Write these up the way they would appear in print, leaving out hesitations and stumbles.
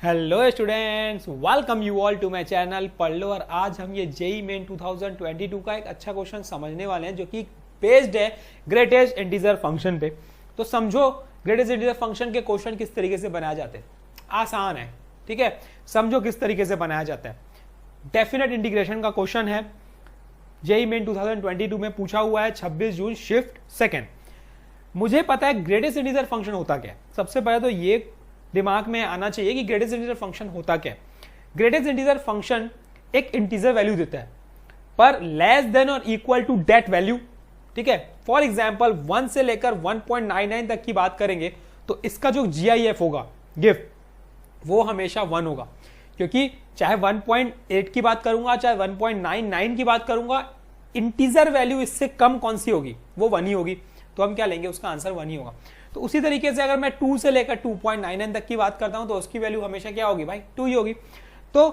Hello students, welcome you all to my channel पढ़ लो। और आज हम ये जेई मेन 2022 का एक अच्छा क्वेश्चन समझने वाले हैं जो कि बेस्ड है ग्रेटेस्ट इंटीजर फंक्शन पे। तो समझो ग्रेटेस्ट इंटीजर फंक्शन के क्वेश्चन किस तरीके से बनाए जाते हैं। आसान है, ठीक है। समझो किस तरीके से बनाया जाता है। डेफिनेट इंटीग्रेशन का क्वेश्चन है, जेई मेन 2022 में पूछा हुआ है 26 जून शिफ्ट सेकेंड। मुझे पता है ग्रेटेस्ट इंटीजर फंक्शन होता क्या है। सबसे पहले तो ये दिमाग में आना चाहिए कि ग्रेटेस्ट इंटीजर फंक्शन होता क्या है। ग्रेटेस्ट इंटीजर फंक्शन एक इंटीजर वैल्यू देता है पर लेस देन और इक्वल टू दैट वैल्यू, ठीक है। फॉर एग्जांपल 1 से लेकर 1.99 तक की बात करेंगे तो इसका जो GIF होगा गिफ्ट वो हमेशा 1 होगा, क्योंकि चाहे 1.8 की बात करूंगा चाहे 1.99 की बात करूंगा, इंटीजर वैल्यू इससे कम कौन सी होगी, वो 1 ही होगी। तो हम क्या लेंगे, उसका आंसर 1 ही होगा। तो उसी तरीके से अगर मैं 2 से लेकर 2.99 तक की बात करता हूं तो उसकी वैल्यू हमेशा क्या होगी भाई, 2 ही होगी। तो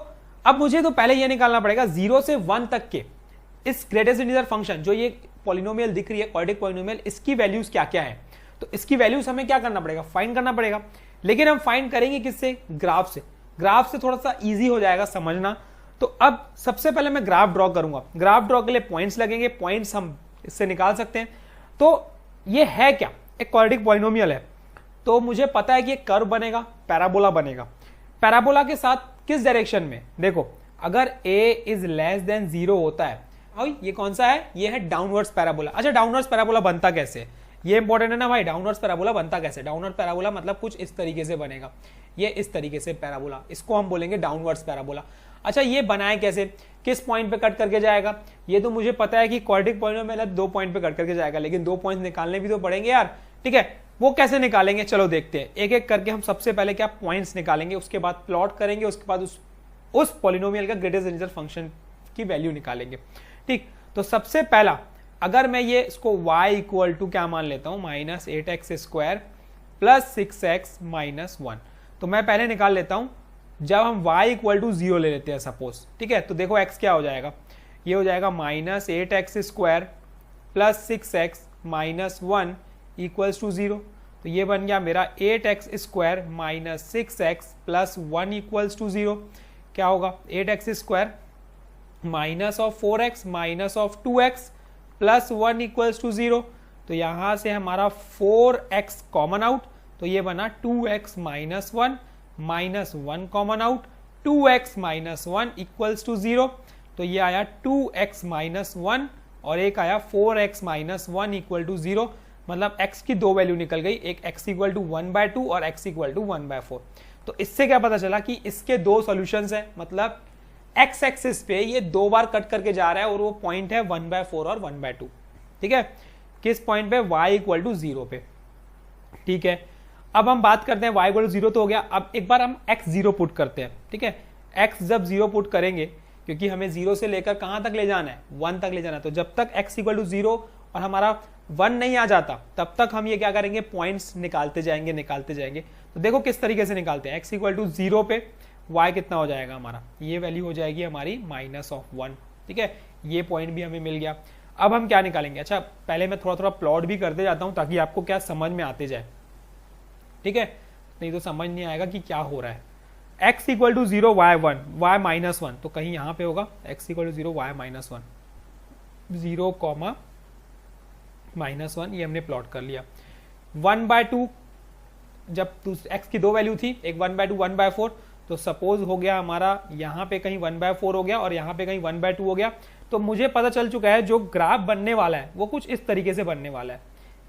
अब मुझे तो पहले ये निकालना पड़ेगा 0 से 1 तक के इस ग्रेटेस्ट इंटीजर फंक्शन जो ये पॉलिनोमियल दिख रही है, क्वाड्रेटिक पॉलिनोमियल, इसकी वैल्यूज क्या क्या है। तो इसकी वैल्यूज हमें क्या करना पड़ेगा, फाइंड करना पड़ेगा। लेकिन हम फाइंड करेंगे किससे, ग्राफ से। ग्राफ से थोड़ा सा ईजी हो जाएगा समझना। तो अब सबसे पहले मैं ग्राफ ड्रॉ करूंगा। ग्राफ ड्रॉ के लिए पॉइंट्स लगेंगे, पॉइंट्स हम इससे निकाल सकते हैं। तो ये है क्या, एक क्वाड्रेटिक पॉलिनोमियल है। तो मुझे पता है कि एक कर्व बनेगा, पैराबोला बनेगा। पैराबोला के साथ किस डायरेक्शन में, देखो अगर a इज लेस देन 0 होता है, और ये कौन सा है, ये है डाउनवर्ड्स पैराबोला। अच्छा, डाउनवर्ड्स पैराबोला बनता कैसे, ये इंपॉर्टेंट है ना भाई। डाउनवर्ड्स पैराबोला बनता कैसे, डाउनवर्ड पैराबोला मतलब कुछ इस तरीके से बनेगा, ये इस तरीके से पैराबोला, इसको हम बोलेंगे डाउनवर्ड्स पैराबोला। अच्छा, ये बनाए कैसे, किस पॉइंट पे कट करके जाएगा, ये तो मुझे पता है कि क्वाड्रेटिक पॉलिनोमियल है 2 पॉइंट पे कट करके जाएगा, लेकिन 2 पॉइंट निकालने भी तो पड़ेंगे यार, ठीक है। वो कैसे निकालेंगे, चलो देखते हैं। एक एक करके हम सबसे पहले क्या पॉइंट्स निकालेंगे, उसके बाद प्लॉट करेंगे, उसके बाद उस पॉलिनोमियल का ग्रेटेस्ट इंटीजर फंक्शन की वैल्यू निकालेंगे, ठीक। तो सबसे पहला अगर मैं ये इसको y इक्वल टू क्या मान लेता हूं, -8x² प्लस 6x माइनस 1। तो मैं पहले निकाल लेता हूं जब हम y इक्वल टू 0 ले लेते हैं सपोज, ठीक है। तो देखो x क्या हो जाएगा, ये हो जाएगा -8x² plus 6x minus 1 equals to 0। तो ये बन गया मेरा 8x² minus 6x plus 1 equals to 0। क्या होगा, 8x² minus of 4x minus of 2x plus 1 equals to 0। तो यहां से हमारा 4x कॉमन आउट, तो ये बना 2x minus 1 minus 1 common out, 2x minus 1 equals to 0। तो ये आया 2x माइनस 1 और एक आया 4x माइनस 1 इक्वल टू 0। मतलब x की 2 वैल्यू निकल गई, एक x इक्वल टू 1/2 और x इक्वल टू 1/4। तो इससे क्या पता चला कि इसके 2 सॉल्यूशंस हैं, मतलब x एक्सिस पे ये 2 बार कट करके जा रहा है और वो पॉइंट है 1/4 और 1/2, ठीक है। किस पॉइंट पे, y इक्वल टू 0 पे, ठीक है। अब हम बात करते हैं y इक्वल टू 0 तो हो गया। अब एक बार हम x 0 पुट करते हैं, ठीक है। x जब 0 पुट करेंगे, क्योंकि हमें 0 से लेकर कहां तक ले जाना है, 1 तक ले जाना है। तो जब तक x इक्वल टू 0 और हमारा 1 नहीं आ जाता तब तक हम ये क्या करेंगे, पॉइंट्स निकालते जाएंगे। तो देखो किस तरीके से निकालते हैं। x इक्वल टू 0 पे y कितना हो जाएगा हमारा, ये वैल्यू हो जाएगी हमारी -1, ठीक है। ये पॉइंट भी हमें मिल गया। अब हम क्या निकालेंगे, अच्छा पहले मैं थोड़ा थोड़ा प्लॉट भी करते जाता हूं ताकि आपको क्या समझ में आते जाए, ठीक है। नहीं तो समझ नहीं आएगा कि क्या हो रहा है। x equal to 0 y1 y minus 1, तो कहीं यहां पे होगा x equal to 0 y minus 1, 0 comma -1, ये हमने प्लॉट कर लिया। 1/2 जब x की 2 वैल्यू थी, एक 1/2 1/4, तो सपोज हो गया हमारा यहाँ पे कहीं 1/4 हो गया और यहाँ पे कहीं 1/2 हो गया। तो मुझे पता चल चुका है जो ग्राफ बनने वाला है वो कुछ इस तरीके से बनने वाला है।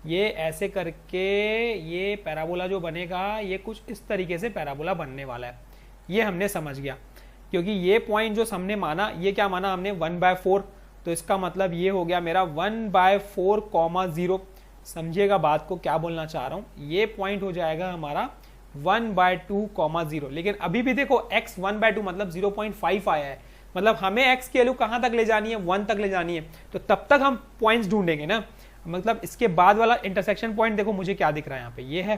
ये ऐसे करके ये पैराबोला जो बनेगा ये कुछ इस तरीके से पैराबोला बनने वाला है, ये हमने समझ गया। क्योंकि ये पॉइंट जो हमने माना, ये क्या माना हमने 1/4, तो इसका मतलब ये हो गया मेरा 1/4, 0। समझिएगा बात को, क्या बोलना चाह रहा हूं। ये पॉइंट हो जाएगा हमारा 1/2, 0। लेकिन अभी भी देखो x 1/2 मतलब 0.5 आया है, मतलब हमें x की वैल्यू कहां तक ले जानी है, 1 तक ले जानी है। तो तब तक हम पॉइंट्स ढूंढेंगे ना, मतलब इसके बाद वाला इंटरसेक्शन पॉइंट देखो मुझे क्या दिख रहा है यहाँ पे, ये है।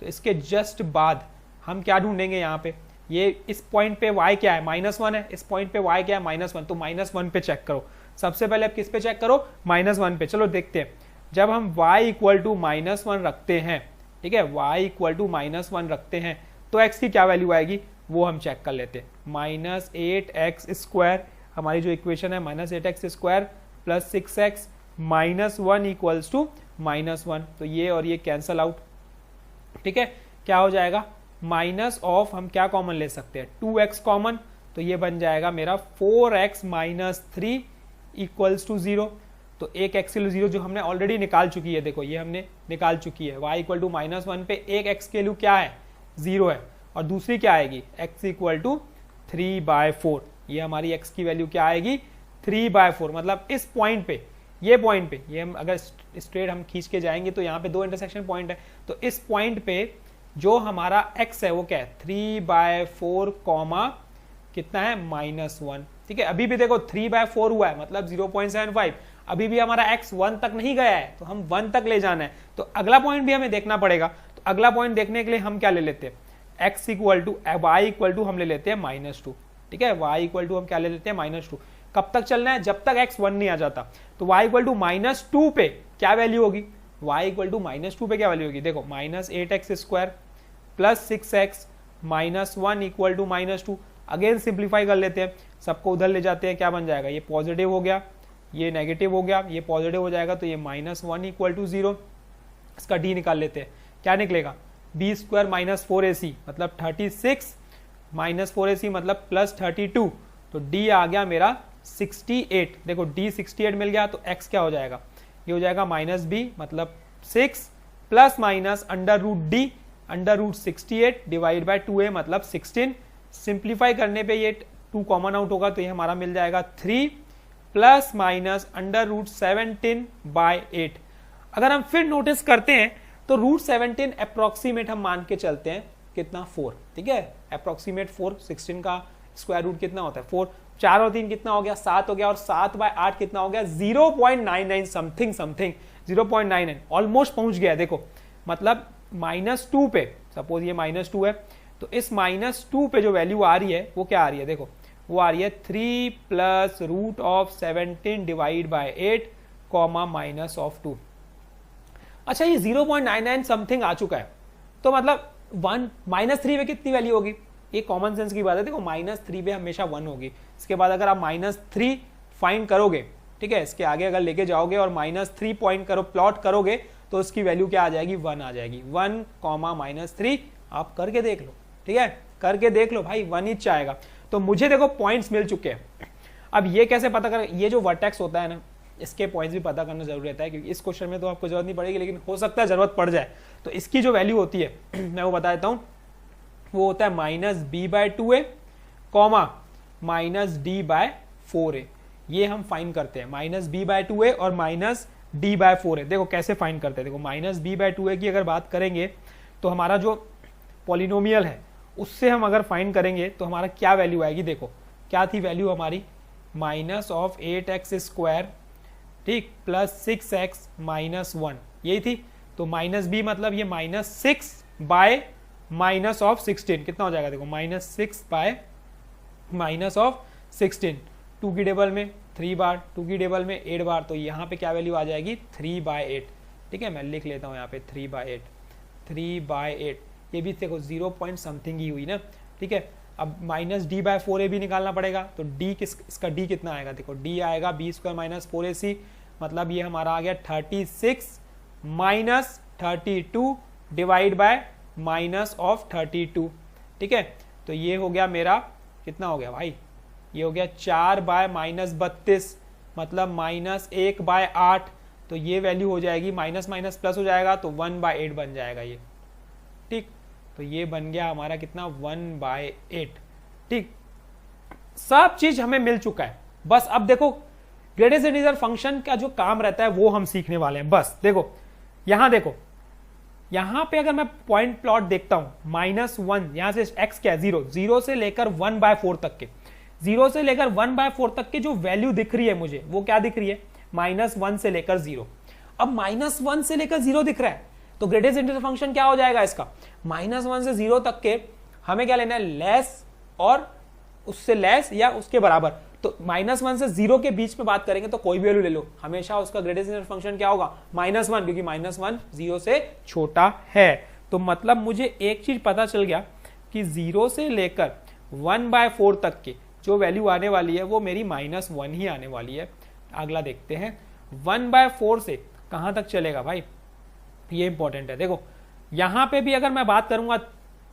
तो इसके जस्ट बाद हम क्या ढूंढेंगे यहाँ पे, ये इस पॉइंट पे y क्या है, -1 है, इस पॉइंट पे y क्या है, -1। तो -1 पे चेक करो। सबसे पहले आप किस पे चेक करो, -1 पे। चलो देखते हैं, जब हम y इक्वल टू -1 रखते हैं, ठीक है, y इक्वल टू -1 रखते हैं तो x की क्या वैल्यू आएगी, वो हम चेक कर लेते हैं। माइनस 8x², हमारी जो इक्वेशन है minus 8x² plus 6x minus 1 equals to -1, तो ये और ये कैंसल आउट। ठीक है, क्या हो जाएगा, माइनस ऑफ हम क्या कॉमन ले सकते हैं, 2x कॉमन, तो ये बन जाएगा मेरा 4x माइनस 3 इक्वल्स टू 0। तो एक x के लिए 0 जो हमने ऑलरेडी निकाल चुकी है, देखो ये हमने निकाल चुकी है। y इक्वल टू -1 पे एक x के लिए क्या है, 0 है, और दूसरी क्या आएगी, x इक्वल टू 3/4। ये हमारी x की वैल्यू क्या आएगी, 3/4। मतलब इस पॉइंट पे, ये पॉइंट पे, ये हम अगर स्ट्रेट हम खींच के जाएंगे तो यहाँ पे 2 इंटरसेक्शन पॉइंट है, तो इस पॉइंट पे जो हमारा x है वो क्या है, 3/4 कॉमा कितना है, -1। ठीक है, अभी भी देखो 3/4 हुआ है, मतलब 0.75, अभी भी हमारा x 1 तक नहीं गया है, तो हम 1 तक ले जाना है, तो अगला पॉइंट भी हमें देखना पड़ेगा। तो अगला पॉइंट देखने के लिए हम क्या ले लेते हैं, x equal to y equal to हम ले लेते हैं -2। ठीक है, y इक्वल टू हम क्या ले लेते हैं, -2। कब तक चलना है, जब तक x 1 नहीं आ जाता। तो y इक्वल टू -2 पे क्या वैल्यू होगी, y इक्वल टू -2 पे क्या वैल्यू होगी, देखो minus 8x² plus 6x minus 1 equal to -2। Again simplify कर लेते हैं, सबको उधर ले जाते हैं, क्या बन जाएगा, ये पॉजिटिव हो गया, ये नेगेटिव हो गया, ये पॉजिटिव हो जाएगा, तो ये -1 इक्वल टू 0। इसका d निकाल लेते हैं, क्या निकलेगा, b² माइनस 4ac मतलब 36 माइनस 4ac मतलब प्लस 32, तो d आ गया मेरा 68। देखो d 68 मिल गया, तो x क्या हो जाएगा, ये हो जाएगा -b मतलब 6 plus minus √d √68 divide by 2a मतलब 16। सिंप्लीफाई करने पे ये 2 कॉमन आउट होगा, तो ये हमारा मिल जाएगा 3 प्लस माइनस √17/8। अगर हम फिर नोटिस करते हैं तो √17 अप्रोक्सीमेट हम मान के चलते हैं कितना, 4। ठीक है, अप्रोक्सीमेट 4, 16 का स्क्वायर रूट कितना होता है 4, 4 और 3 कितना हो गया, 7 हो गया, और 7/8 कितना हो गया, 0.99 समथिंग 0.99, ऑलमोस्ट पहुंच गया। देखो मतलब -2 पे, सपोज ये -2 है, तो इस -2 पे जो वैल्यू आ रही है वो क्या आ रही है, देखो वो आ रही है 3 प्लस √17 डिवाइड बाय 8 कॉमा -2। अच्छा, ये 0.99 समथिंग आ चुका है, तो मतलब -3 पे कितनी वैल्यू होगी, ये कॉमन सेंस की बात है। देखो -3 पे हमेशा 1 होगी। इसके बाद अगर आप -3 फाइंड करोगे, ठीक है, इसके आगे अगर लेके जाओगे और -3 पॉइंट करो, प्लॉट करोगे, तो उसकी वैल्यू क्या आ जाएगी, 1 आ जाएगी। 1, -3 आप करके देख लो, ठीक है, करके देख लो भाई, 1 ही आएगा। तो मुझे देखो पॉइंट्स मिल चुके हैं। अब ये कैसे पता कर, ये जो वर्टेक्स होता है ना, इसके पॉइंट्स भी पता करना जरूरी रहता है, क्योंकि इस क्वेश्चन में तो आपको जरूरत नहीं पड़ेगी, लेकिन हो सकता है जरूरत पड़ जाए। तो इसकी जो वैल्यू होती है मैं वो बता देता हूं, वो होता है -b/2a कॉमा -d/4a। ये हम फाइंड करते हैं, -b/2a और -d/4a। देखो कैसे फाइंड करते हैं, देखो -b/2a की अगर बात करेंगे तो हमारा जो पॉलिनोमियल है उससे हम अगर फाइंड करेंगे तो हमारा क्या वैल्यू आएगी, देखो क्या थी वैल्यू हमारी, -8x², ठीक, प्लस 6x माइनस 1, यही थी। तो -b मतलब ये -6/-16 कितना हो जाएगा, देखो -6/-16, 2 की टेबल में 3 बार, 2 की टेबल में 8 बार, तो यहाँ पे क्या वैल्यू आ जाएगी, 3/8। ठीक है, मैं लिख लेता हूँ यहाँ पे 3/8। ये भी देखो 0 पॉइंट समथिंग ही हुई ना। ठीक है, अब -d/4a भी निकालना पड़ेगा, तो d इसका d कितना आएगा, देखो d आएगा b² माइनस 4ac, मतलब ये हमारा आ गया 36 माइनस 32 डिवाइड बाय -32। ठीक है, तो ये हो गया मेरा कितना हो गया भाई, ये हो गया 4/-32, मतलब -1/8। तो ये वैल्यू हो जाएगी, माइनस माइनस प्लस हो जाएगा, तो 1/8 बन जाएगा ये। ठीक, तो ये बन गया हमारा कितना, 1/8। ठीक, सब चीज हमें मिल चुका है। बस अब देखो ग्रेटेस्ट इंटीजर फंक्शन का जो काम रहता है वो हम सीखने वाले हैं। बस देखो देखो यहां पे अगर मैं पॉइंट प्लॉट देखता हूं, -1, यहां से x क्या है, 0 से लेकर 1/4 तक के, 0 से लेकर 1/4 तक के जो वैल्यू दिख रही है मुझे, वो क्या दिख रही है, -1 से लेकर 0। अब -1 से लेकर 0 दिख रहा है, तो ग्रेटेस्ट इंटीजर फंक्शन क्या हो जाएगा इसका, -1 से 0 तक के हमें क्या लेना है, लेस और उससे लेस या उसके बराबर। तो -1 से 0 के बीच में बात करेंगे तो कोई भी वैल्यू ले लो, हमेशा उसका ग्रेटेस्ट इंटीजर फंक्शन क्या होगा, -1, क्योंकि -1 0 से छोटा है। तो मतलब मुझे एक चीज पता चल गया कि 0 से लेकर 1/4 तक की जो वैल्यू आने वाली है वो मेरी -1 ही आने वाली है। अगला देखते हैं 1/4 से कहां तक चलेगा भाई, ये इंपॉर्टेंट है। देखो यहां पे भी अगर मैं बात करूंगा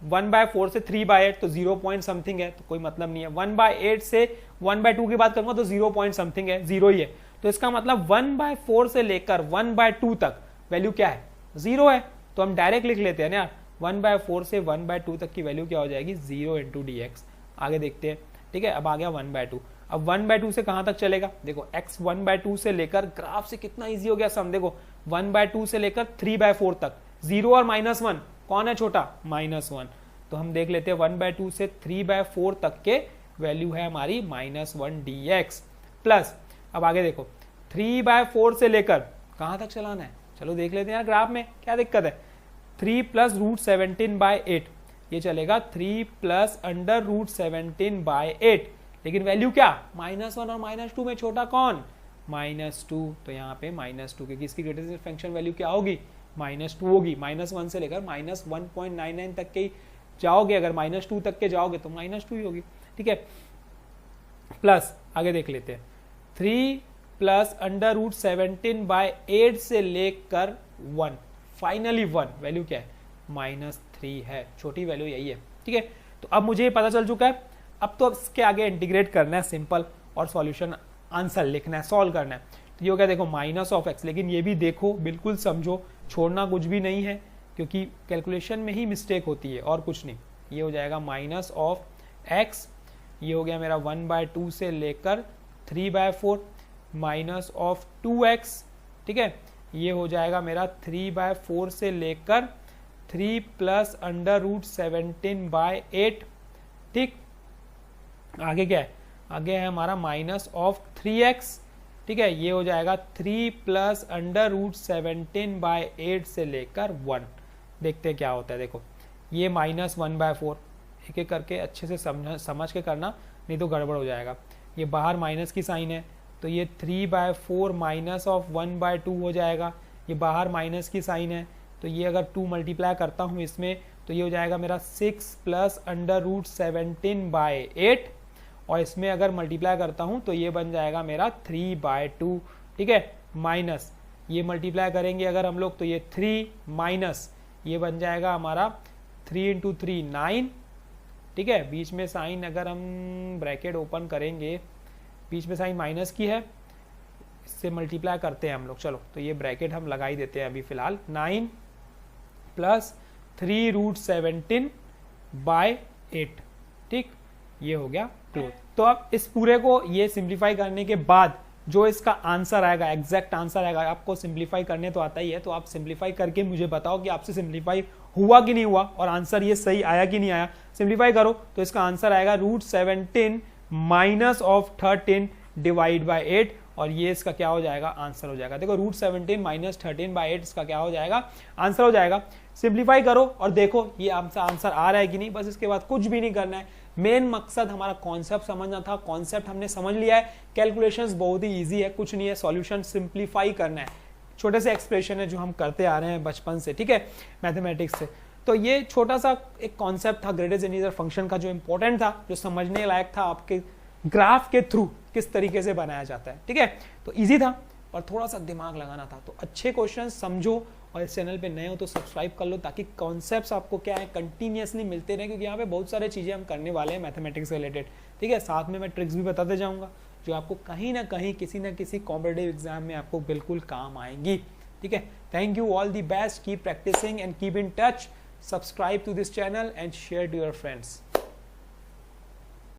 1/4 से 3/8 तो 0 पॉइंट समथिंग है, तो कोई मतलब नहीं है। 1/8 से 1/2 की बात करूंगा तो 0 पॉइंट समथिंग है, 0 ही है। तो इसका मतलब 1/4 से लेकर 1/2 तक वैल्यू क्या है, 0 है। तो हम डायरेक्ट लिख लेते हैं ना यार, 1/4 से 1/2 तक की वैल्यू क्या हो जाएगी, 0 × dx। आगे देखते हैं, ठीक है। अब आ गया 1/2। अब 1/2 से कहां तक चलेगा, देखो x 1/2 से लेकर, ग्राफ से कितना इजी हो गया सम, देखो 1/2 से लेकर 3/4 तक, 0 और -1 कौन है छोटा, -1। तो हम देख लेते हैं 1/2 से 3/4 तक के वैल्यू है हमारी -1 dx प्लस। अब आगे देखो 3/4 से लेकर कहां तक चलाना है, चलो देख लेते हैं यार ग्राफ में क्या दिक्कत है। 3 + √17/8 ये चलेगा 3 + √17/8, लेकिन वैल्यू क्या, -1 और -2 में छोटा कौन, -2। तो यहाँ पे -2 क्योंकि इसकी ग्रेटेस्ट फंक्शन वैल्यू क्या होगी, -2 होगी। -1 से लेकर -1.99 तक के जाओगे, अगर -2 तक के जाओगे तो -2 ही होगी, ठीक है। प्लस आगे देख लेते हैं 3 + √17/8 से लेकर 1, फाइनली 1 वैल्यू क्या है, -3 है, छोटी वैल्यू यही है, ठीक है। तो अब मुझे ये पता चल चुका है, अब तो इसके आगे इंटीग्रेट करना है सिंपल और सॉल्यूशन आंसर लिखना है, सॉल्व करना है। तो ये हो गया देखो -(x), लेकिन ये भी देखो बिल्कुल समझो, छोड़ना कुछ भी नहीं है क्योंकि कैलकुलेशन में ही मिस्टेक होती है और कुछ नहीं। ये हो जाएगा -(x), ये हो गया मेरा 1/2 से लेकर 3/4 -(2x), ठीक है। ये हो जाएगा मेरा 3/4 से लेकर 3 + √17/8, ठीक। आगे क्या है, आगे है हमारा -(3x), ठीक है। ये हो जाएगा 3 + √17/8 से लेकर 1। देखते हैं क्या होता है, देखो ये -1/4, एक एक करके अच्छे से समझ के करना, नहीं तो गड़बड़ हो जाएगा। ये बाहर माइनस की साइन है तो ये 3/4 -(1/2 हो जाएगा। ये बाहर माइनस की साइन है तो ये अगर 2 मल्टीप्लाई करता हूँ इसमें तो ये हो जाएगा मेरा 6 + √17/8, और इसमें अगर मल्टीप्लाई करता हूँ तो ये बन जाएगा मेरा 3/2, ठीक है। माइनस ये मल्टीप्लाई करेंगे अगर हम लोग तो ये 3 माइनस ये बन जाएगा हमारा 3 × 3 9, ठीक है। बीच में साइन अगर हम ब्रैकेट ओपन करेंगे, बीच में साइन माइनस की है, इससे मल्टीप्लाई करते हैं हम लोग, चलो तो ये ब्रैकेट हम लगा ही देते हैं अभी फिलहाल। 9 + 3 √17/8, ठीक, ये हो गया क्लोज। तो अब इस पूरे को ये सिंप्लीफाई करने के बाद जो इसका आंसर आएगा, एग्जैक्ट आंसर आएगा, आपको सिंप्लीफाई करने तो आता ही है, तो आप सिंप्लीफाई करके मुझे बताओ कि आपसे सिंप्लीफाई हुआ कि नहीं हुआ और आंसर ये सही आया कि नहीं आया। सिंप्लीफाई करो तो इसका आंसर आएगा √17 -(13) / 8, और ये इसका क्या हो जाएगा, आंसर हो जाएगा। देखो √17 -13/8 इसका क्या हो जाएगा, आंसर हो जाएगा। सिंप्लीफाई करो और देखो ये आंसर आ रहा है कि नहीं, बस इसके बाद कुछ भी नहीं करना है। मेन मकसद हमारा कॉन्सेप्ट समझना था, कॉन्सेप्ट हमने समझ लिया है। कैलकुलेशंस बहुत ही इजी है, कुछ नहीं है, सॉल्यूशन सिंप्लीफाई करना है। छोटे से एक्सप्रेशन है जो हम करते आ रहे हैं बचपन से, ठीक है, मैथमेटिक्स से। तो ये छोटा सा एक कॉन्सेप्ट था ग्रेटेस्ट इंटीजर फंक्शन का, जो इंपॉर्टेंट था, जो समझने लायक था, आपके ग्राफ के थ्रू किस तरीके से बनाया जाता है, ठीक है। तो इजी था और थोड़ा सा दिमाग लगाना था। तो अच्छे क्वेश्चन समझो, और इस चैनल पे नए हो तो सब्सक्राइब कर लो ताकि कॉन्सेप्ट्स आपको क्या है कंटिन्यूअसली मिलते रहे, क्योंकि यहाँ पे बहुत सारे चीज़ें हम करने वाले हैं मैथमेटिक्स से रिलेटेड, ठीक है। साथ में मैं ट्रिक्स भी बताते जाऊँगा जो आपको कहीं ना कहीं किसी न किसी कॉम्पिटिटिव एग्जाम में आपको बिल्कुल काम आएंगी, ठीक है। Thank you, all the best, keep practising and keep in touch, subscribe to this channel and share to your friends.